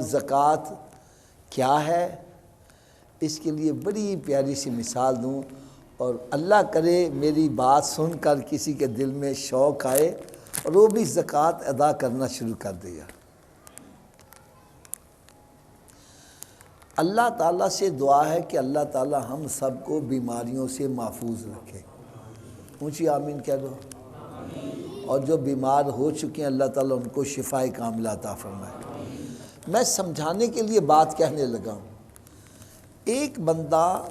زکوٰۃ کیا ہے، اس کے لیے بڑی پیاری سی مثال دوں، اور اللہ کرے میری بات سن کر کسی کے دل میں شوق آئے اور وہ بھی زکوٰۃ ادا کرنا شروع کر دیا۔ اللہ تعالیٰ سے دعا ہے کہ اللہ تعالیٰ ہم سب کو بیماریوں سے محفوظ رکھے۔ اونچی آمین کہہ دو۔ اور جو بیمار ہو چکے ہیں اللہ تعالیٰ ان کو شفاء کاملہ عطا فرمائے۔ میں سمجھانے کے لیے بات کہنے لگا ہوں۔ ایک بندہ،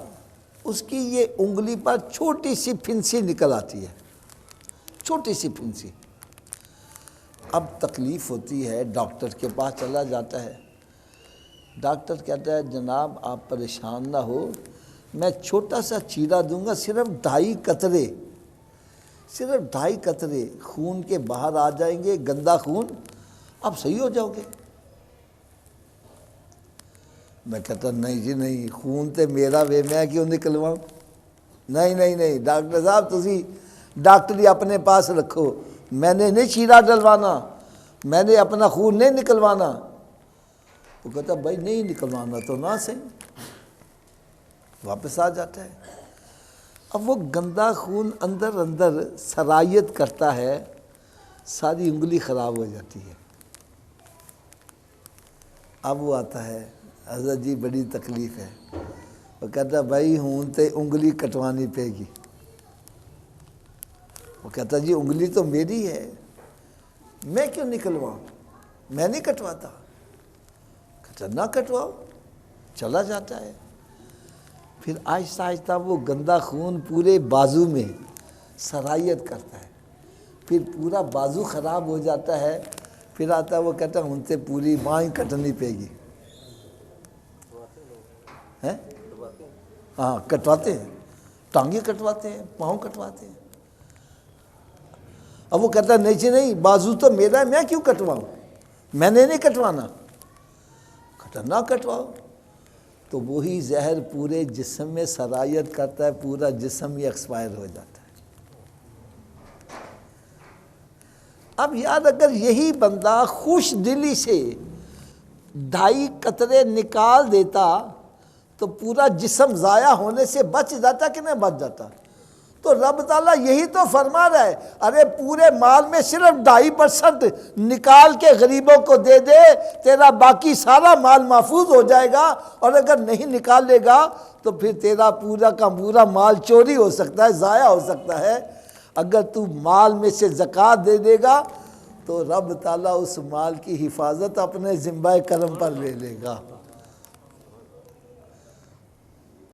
اس کی یہ انگلی پر چھوٹی سی پھنسی نکل آتی ہے، چھوٹی سی پھنسی۔ اب تکلیف ہوتی ہے، ڈاکٹر کے پاس چلا جاتا ہے۔ ڈاکٹر کہتا ہے جناب آپ پریشان نہ ہو، میں چھوٹا سا چیرا دوں گا، صرف 2.5 قطرے، صرف 2.5 قطرے خون کے باہر آ جائیں گے، گندا خون، آپ صحیح ہو جاؤ گے۔ میں کہتا نہیں جی نہیں، خون تے میرا وے، میں کیوں نکلواؤں؟ نہیں ڈاکٹر صاحب تسی ڈاکٹری اپنے پاس رکھو، میں نے نہیں چیرا ڈلوانا، میں نے اپنا خون نہیں نکلوانا۔ وہ کہتا بھائی نہیں نکلوانا تو نہ صحیح، واپس آ جاتا ہے۔ اب وہ گندا خون اندر سرایت کرتا ہے، ساری انگلی خراب ہو جاتی ہے۔ اب وہ آتا ہے، حضرت جی بڑی تکلیف ہے۔ وہ کہتا بھائی ہون تے انگلی کٹوانی پے گی۔ وہ کہتا جی انگلی تو میری ہے، میں کیوں نکلواؤں، میں نہیں کٹواتا۔ کہتا نہ کٹواؤ، چلا جاتا ہے۔ پھر آہستہ آہستہ وہ گندا خون پورے بازو میں سرایت کرتا ہے، پھر پورا بازو خراب ہو جاتا ہے۔ پھر آتا ہے وہ کہتا ان سے پوری بائیں کٹنی پے گی۔ ہاں کٹواتے ہیں، ٹانگیں کٹواتے ہیں، پاؤں کٹواتے ہیں۔ اب وہ کہتا ہے نہیں جی نہیں، بازو تو میرا ہے، میں کیوں کٹواؤں، میں نے نہیں کٹوانا۔ کہتا نہ کٹواؤ۔ تو وہی زہر پورے جسم میں سرایت کرتا ہے، پورا جسم ہی ایکسپائر ہو جاتا ہے۔ اب یار اگر یہی بندہ خوش دلی سے 2.5 قطرے نکال دیتا تو پورا جسم ضائع ہونے سے بچ جاتا کہ نہیں بچ جاتا؟ تو رب تعالیٰ یہی تو فرما رہا ہے، ارے پورے مال میں صرف 2.5% نکال کے غریبوں کو دے دے، تیرا باقی سارا مال محفوظ ہو جائے گا۔ اور اگر نہیں نکالے گا تو پھر تیرا پورا کا پورا مال چوری ہو سکتا ہے، ضائع ہو سکتا ہے۔ اگر تو مال میں سے زکوٰۃ دے دے گا تو رب تعالیٰ اس مال کی حفاظت اپنے ذمہ کرم پر لے لے گا۔